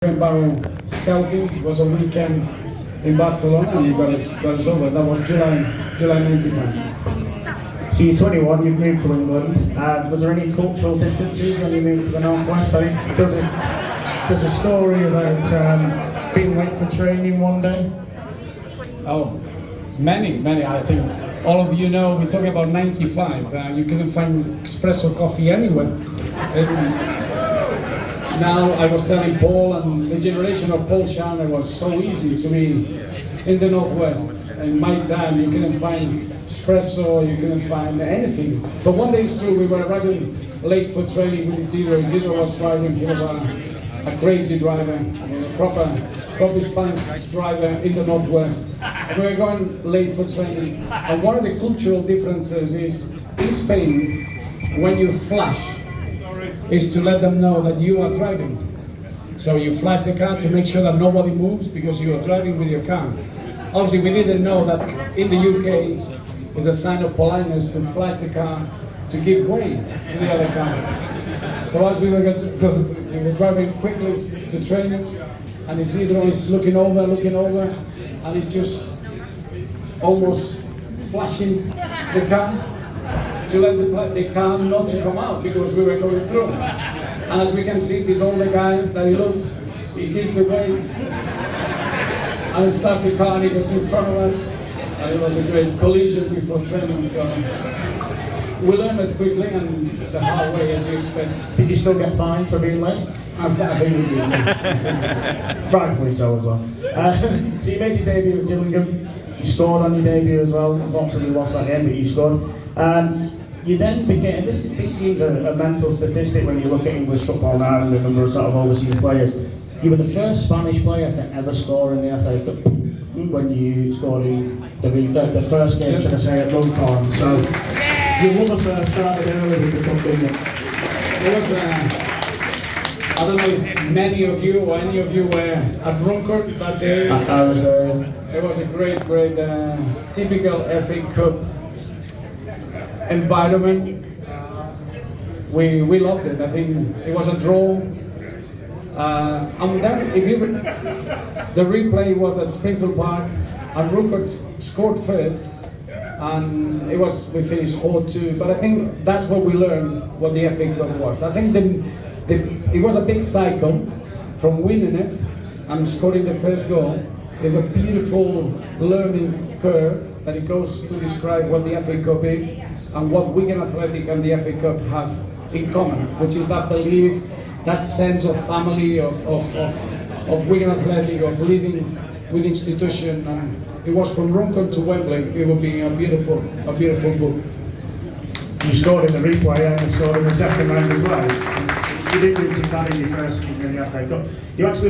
Barrel scouting. It was a weekend in Barcelona and he got us over. That was July 95. So you're 21, you've moved to England. Was there any cultural differences when you moved to the Northwest? I think there's a story about being late for training one day. Oh, many. I think all of you know we're talking about 95. You couldn't find espresso coffee anywhere. Now I was telling Paul, and the generation of Paul Shannon was so easy to me in the Northwest. In my time, you couldn't find espresso, you couldn't find anything. But one day it's true, we were arriving late for training with Isidro. Isidro was driving, he was a crazy driver, a proper Spanish driver in the Northwest. And we were going late for training. And one of the cultural differences is, in Spain, when you flash, is to let them know that you are driving. So you flash the car to make sure that nobody moves because you are driving with your car. Obviously, we didn't know that in the UK it's a sign of politeness to flash the car to give way to the other car. So as we were driving quickly to training, and Isidro is looking over, and he's just almost flashing the car to let the car not to come out because we were going through. And as we can see, this older guy that he gives a wave and stopped the car and he goes in front of us. And it was a great collision before training, so we learned it quickly and the hard way, as you expect. Did you still get fined for being late? I think we did. Rightfully so as well. So you made your debut at Gillingham. You scored on your debut as well. Unfortunately, you lost that game, but you scored. You then became, and this seems a mental statistic when you look at English football now and the number of sort of overseas players. You were the first Spanish player to ever score in the FA Cup when you scored in the first game, should I say, at Runcorn. So you won the first, started early with the cup, didn't it? It was, I don't know if many of you or any of you were at Runcorn that day. I was It was a great, typical FA Cup environment. We loved it. I think it was a draw. And then, the replay was at Springfield Park, and Rupert scored first, and we finished 4-2. But I think that's what we learned what the FA Cup was. I think it was a big cycle from winning it and scoring the first goal. There's a beautiful learning curve that it goes to describe what the FA Cup is and what Wigan Athletic and the FA Cup have in common, which is that belief, that sense of family, of Wigan Athletic, of living with institution. And it was from Runcorn to Wembley. It will be a beautiful book. You scored in the replay and you scored in the second round as well. You did do some bad in your first season in the FA Cup. You actually